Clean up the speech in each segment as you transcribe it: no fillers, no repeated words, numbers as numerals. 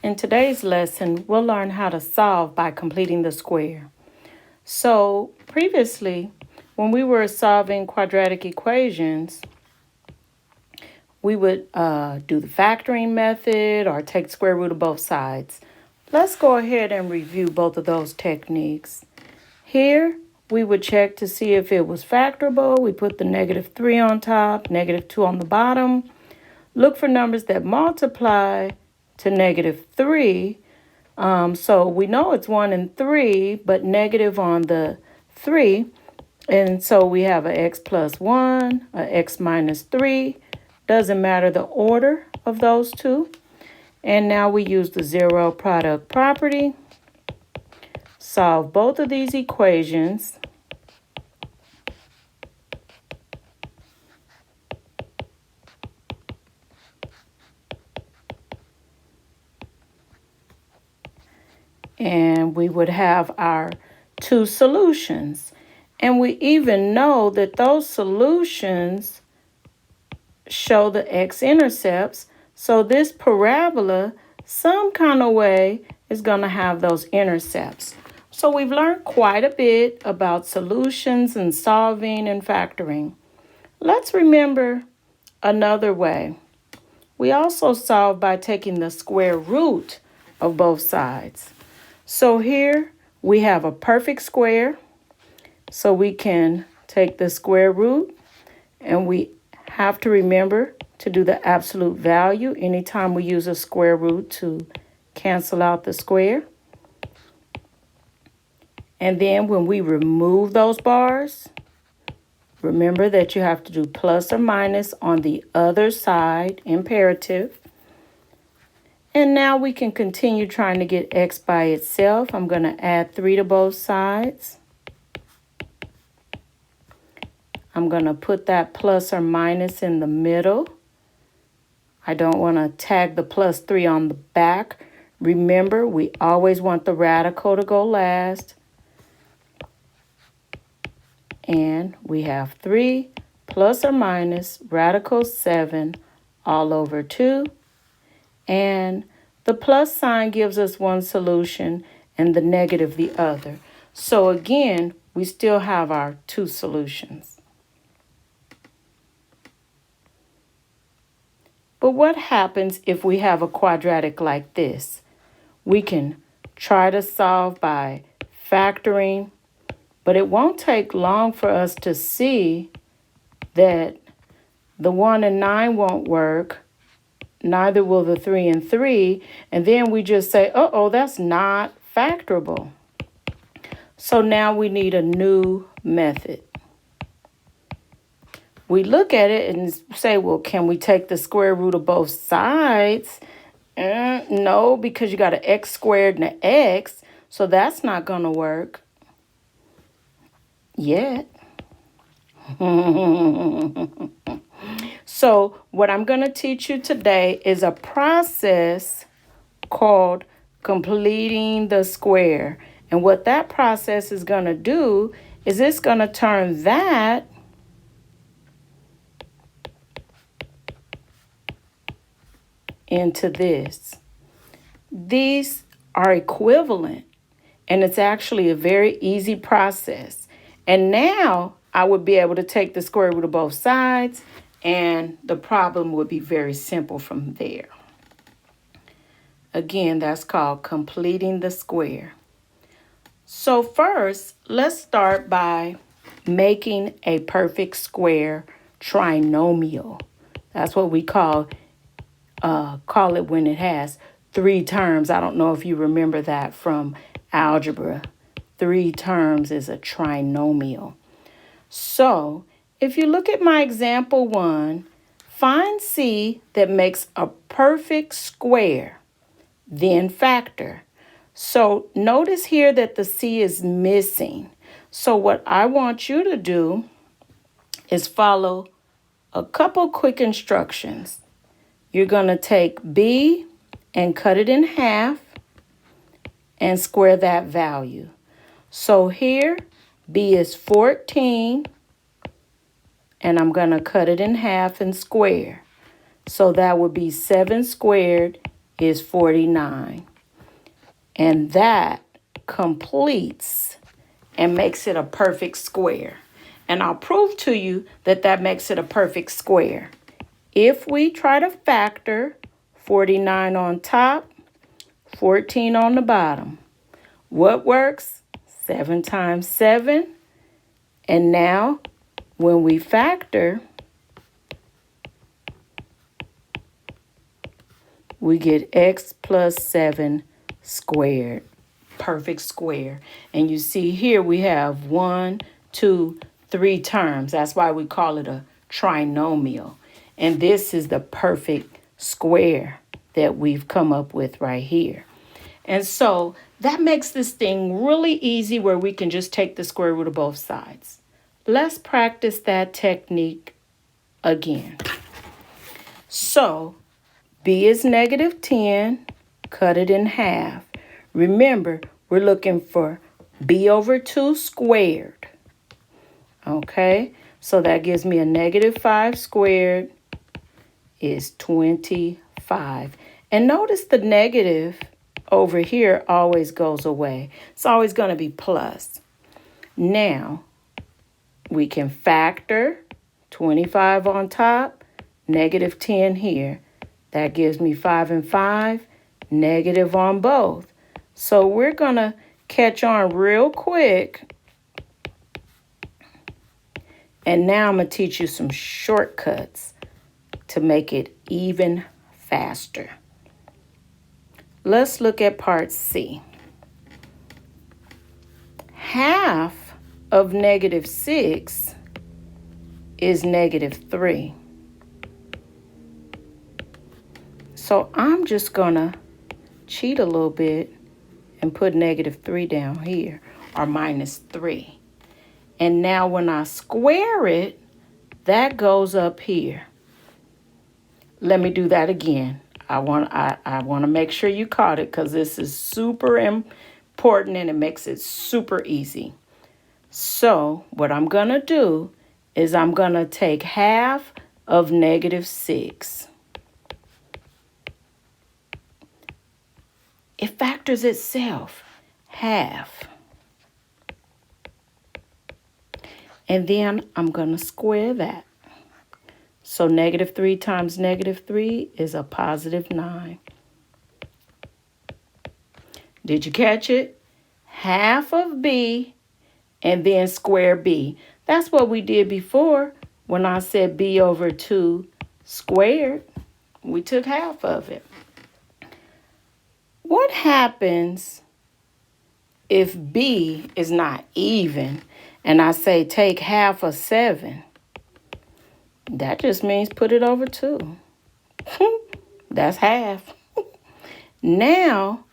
In today's lesson, we'll learn how to solve by completing the square. So previously, when we were solving quadratic equations, we would do the factoring method or take the square root of both sides. Let's go ahead and review both of those techniques. Here, we would check to see if it was factorable. We put the -3 on top, -2 on the bottom. Look for numbers that multiply to -3. So we know it's 1 and 3, but negative on the 3. And so we have a x plus 1, a x minus 3. Doesn't matter the order of those two. And now we use the zero product property. Solve both of these equations. And we would have our two solutions. And we even know that those solutions show the x-intercepts. So this parabola, some kind of way, is going to have those intercepts. So we've learned quite a bit about solutions and solving and factoring. Let's remember another way. We also solve by taking the square root of both sides. So here we have a perfect square. So we can take the square root, and we have to remember to do the absolute value anytime we use a square root to cancel out the square. And then when we remove those bars, remember that you have to do plus or minus on the other side, imperative. And now we can continue trying to get x by itself. I'm going to add 3 to both sides. I'm going to put that plus or minus in the middle. I don't want to tag the plus 3 on the back. Remember, we always want the radical to go last. And we have 3 plus or minus radical 7 all over 2. And the plus sign gives us one solution and the negative the other. So again, we still have our two solutions. But what happens if we have a quadratic like this? We can try to solve by factoring, but it won't take long for us to see that the 1 and 9 won't work. Neither will the 3 and 3. And then we just say, uh-oh, that's not factorable. So now we need a new method. We look at it and say, well, can we take the square root of both sides? No, because you got an x squared and an x. So that's not going to work yet. So what I'm going to teach you today is a process called completing the square. And what that process is going to do is it's going to turn that into this. These are equivalent, and it's actually a very easy process. And now I would be able to take the square root of both sides, and the problem would be very simple from there. Again, that's called completing the square. So first, let's start by making a perfect square trinomial. That's what we call it when it has 3 terms. I don't know if you remember that from algebra. 3 terms is a trinomial. So if you look at my example 1, find C that makes a perfect square, then factor. So notice here that the C is missing. So what I want you to do is follow a couple quick instructions. You're going to take B and cut it in half and square that value. So here, B is 14, and I'm going to cut it in half and square. So that would be 7 squared is 49. And that completes and makes it a perfect square. And I'll prove to you that that makes it a perfect square. If we try to factor 49 on top, 14 on the bottom, what works? 7 times 7. And now, when we factor, we get x plus 7 squared. Perfect square. And you see here we have 1, 2, 3 terms. That's why we call it a trinomial. And this is the perfect square that we've come up with right here. And so that makes this thing really easy where we can just take the square root of both sides. Let's practice that technique again. So b is negative 10, cut it in half. Remember, we're looking for b over 2 squared. Okay, so that gives me a negative 5 squared is 25. And notice the negative over here always goes away. It's always going to be plus. Now, we can factor 25 on top, negative 10 here. That gives me 5 and 5, negative on both. So we're going to catch on real quick. And now I'm going to teach you some shortcuts to make it even faster. Let's look at part C. Half of negative 6 is negative 3. So I'm just going to cheat a little bit and put negative 3 down here, or minus 3. And now when I square it, that goes up here. Let me do that again. I want to make sure you caught it because this is super important and it makes it super easy. So what I'm going to do is I'm going to take half of negative 6. It factors itself, half. And then I'm going to square that. So negative 3 times negative 3 is a positive 9. Did you catch it? Half of b and then square b. That's what we did before when I said b over 2 squared. We took half of it. What happens if b is not even and I say take half of 7? That just means put it over 2. That's half. Now,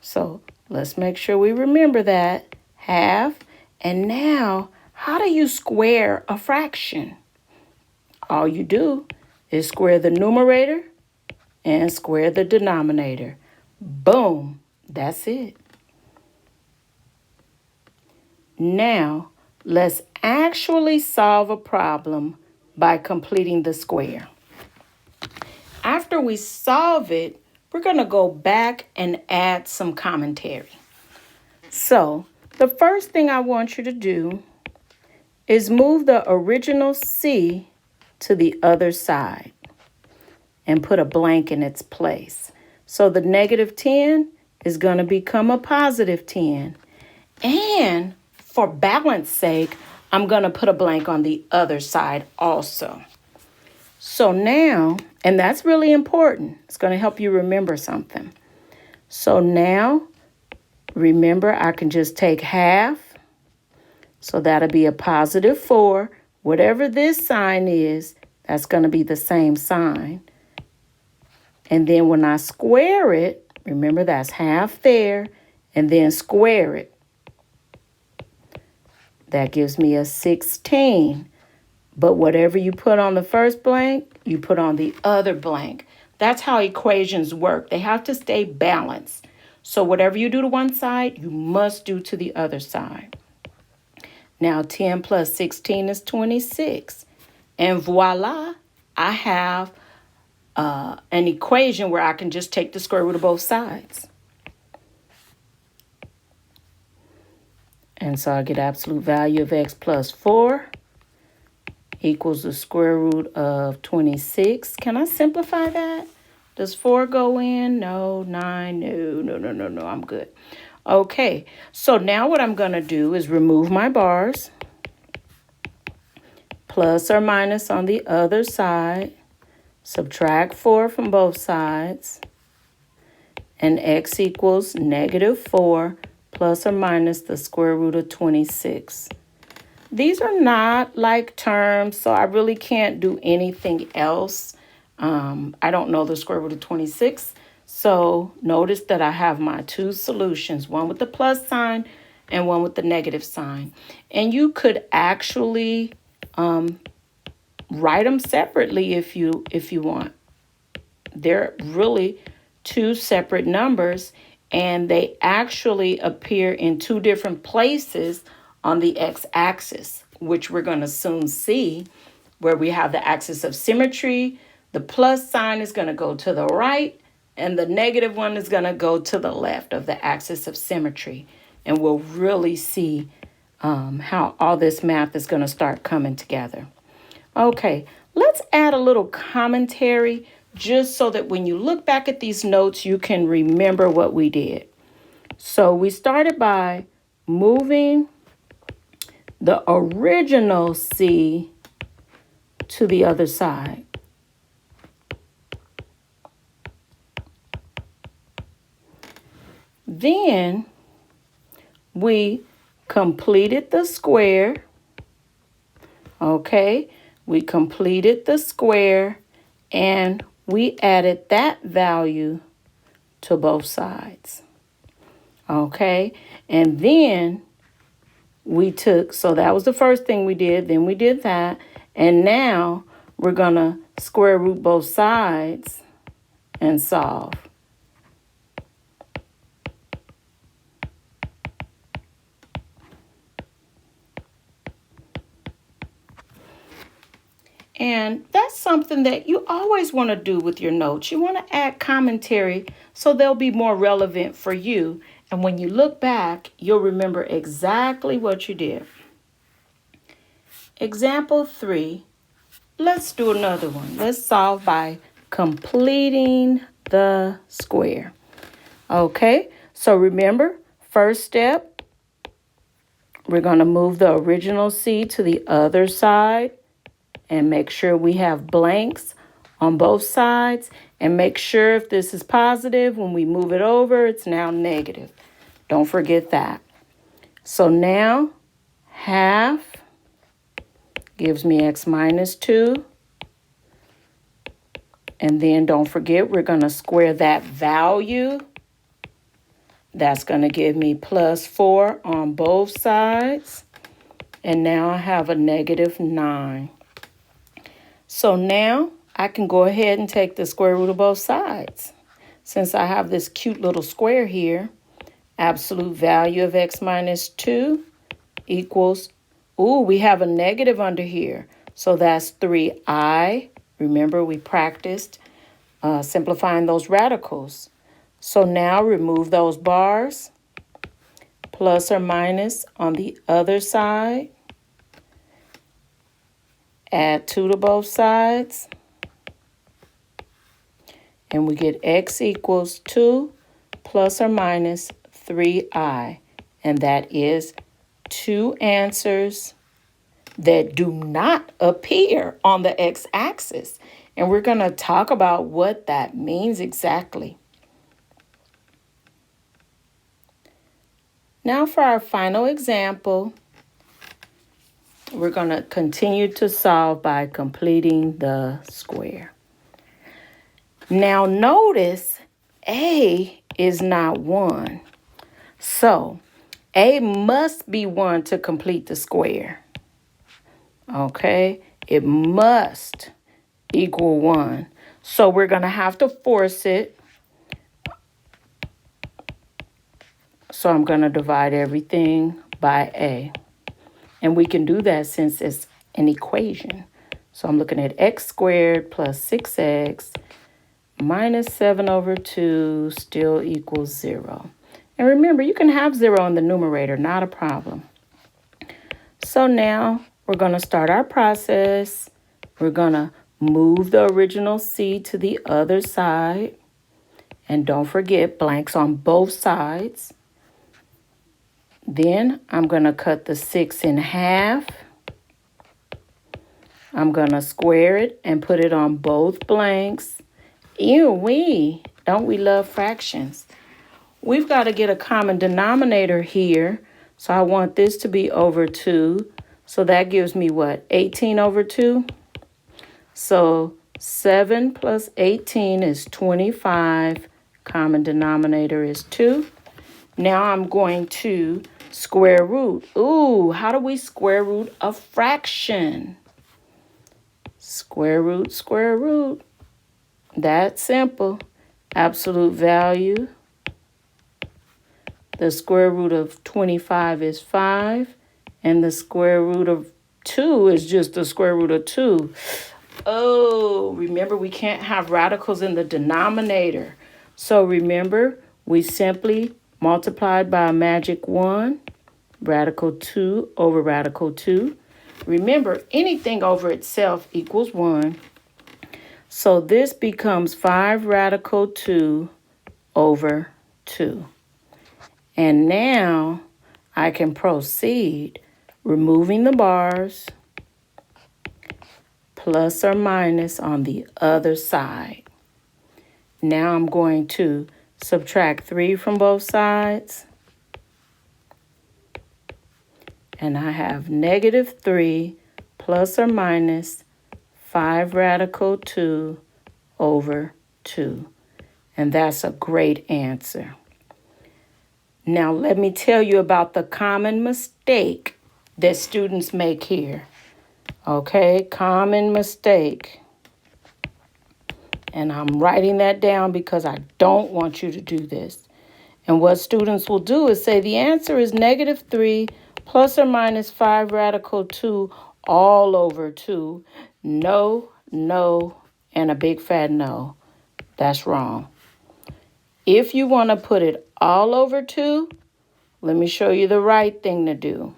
so let's make sure we remember that. Half. And now, how do you square a fraction? All you do is square the numerator and square the denominator. Boom. That's it. Now, let's actually solve a problem by completing the square. After we solve it, we're going to go back and add some commentary. So, the first thing I want you to do is move the original C to the other side and put a blank in its place. So the negative 10 is going to become a positive 10. And for balance sake, I'm going to put a blank on the other side also. So now, and that's really important. It's going to help you remember something. So now, remember, I can just take half. So that'll be a positive 4. Whatever this sign is, that's going to be the same sign. And then when I square it, remember that's half there, and then square it. That gives me a 16. But whatever you put on the first blank, you put on the other blank. That's how equations work. They have to stay balanced. So whatever you do to one side, you must do to the other side. Now 10 plus 16 is 26. And voila, I have an equation where I can just take the square root of both sides. And so I get absolute value of x plus 4 equals the square root of 26. Can I simplify that? Does 4 go in? No. 9? No. I'm good. Okay, so now what I'm going to do is remove my bars. Plus or minus on the other side. Subtract 4 from both sides. And x equals negative 4 plus or minus the square root of 26. These are not like terms, so I really can't do anything else. I don't know the square root of 26. So notice that I have my two solutions, one with the plus sign and one with the negative sign. And you could actually write them separately if you want. They're really two separate numbers, and they actually appear in two different places on the x-axis, which we're going to soon see, where we have the axis of symmetry. The plus sign is going to go to the right, and the negative one is going to go to the left of the axis of symmetry. And we'll really see how all this math is going to start coming together. Okay, let's add a little commentary just so that when you look back at these notes, you can remember what we did. So we started by moving the original C to the other side. Then we completed the square. Okay, we completed the square and we added that value to both sides. Okay, and then we took, so that was the first thing we did, then we did that, and now we're gonna square root both sides and solve. And that's something that you always want to do with your notes. You want to add commentary so they'll be more relevant for you. And when you look back, you'll remember exactly what you did. Example 3. Let's do another one. Let's solve by completing the square. Okay, so remember, first step, we're going to move the original C to the other side. And make sure we have blanks on both sides. And make sure if this is positive, when we move it over, it's now negative. Don't forget that. So now, half gives me x minus 2. And then don't forget, we're going to square that value. That's going to give me plus 4 on both sides. And now I have a negative 9. So now I can go ahead and take the square root of both sides. Since I have this cute little square here, absolute value of x minus 2 equals, we have a negative under here. So that's 3i. Remember, we practiced simplifying those radicals. So now remove those bars, plus or minus on the other side. Add 2 to both sides. And we get x equals 2 plus or minus 3i. And that is two answers that do not appear on the x-axis. And we're going to talk about what that means exactly. Now for our final example, we're going to continue to solve by completing the square. Now notice A is not 1. So A must be 1 to complete the square. Okay, it must equal 1. So we're going to have to force it. So I'm going to divide everything by A. And we can do that since it's an equation. So I'm looking at x squared plus 6x minus 7 over 2 still equals 0. And remember, you can have 0 in the numerator, not a problem. So now we're going to start our process. We're going to move the original C to the other side. And don't forget, blanks on both sides. Then I'm going to cut the 6 in half. I'm going to square it and put it on both blanks. Ew-wee, don't we love fractions? We've got to get a common denominator here. So I want this to be over 2. So that gives me what? 18 over 2? So 7 plus 18 is 25. Common denominator is 2. Now I'm going to square root. Ooh, how do we square root a fraction? Square root, square root. That's simple. Absolute value. The square root of 25 is 5. And the square root of 2 is just the square root of 2. Oh, remember we can't have radicals in the denominator. So remember, we simply multiplied by a magic 1. Radical 2 over radical 2. Remember, anything over itself equals 1. So this becomes 5 radical 2 over 2. And now I can proceed removing the bars, plus or minus on the other side. Now I'm going to subtract 3 from both sides. And I have negative 3 plus or minus 5 radical 2 over 2. And that's a great answer. Now let me tell you about the common mistake that students make here. Okay, common mistake. And I'm writing that down because I don't want you to do this. And what students will do is say the answer is negative 3 plus or minus 5 radical 2 all over 2. No, no, and a big fat no. That's wrong. If you want to put it all over 2, let me show you the right thing to do.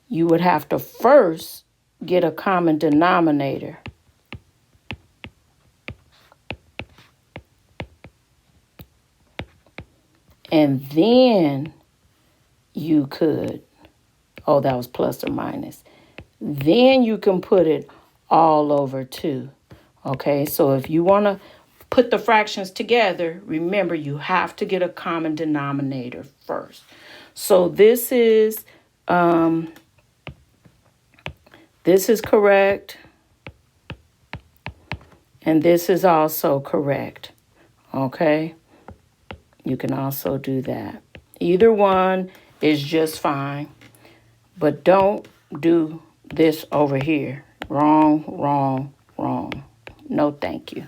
You would have to first get a common denominator. And then you could, oh, that was plus or minus. Then you can put it all over 2. Okay, so if you want to put the fractions together, remember you have to get a common denominator first. So this is correct. And this is also correct. Okay, you can also do that. Either one is just fine. But don't do this over here. Wrong, wrong, wrong. No, thank you.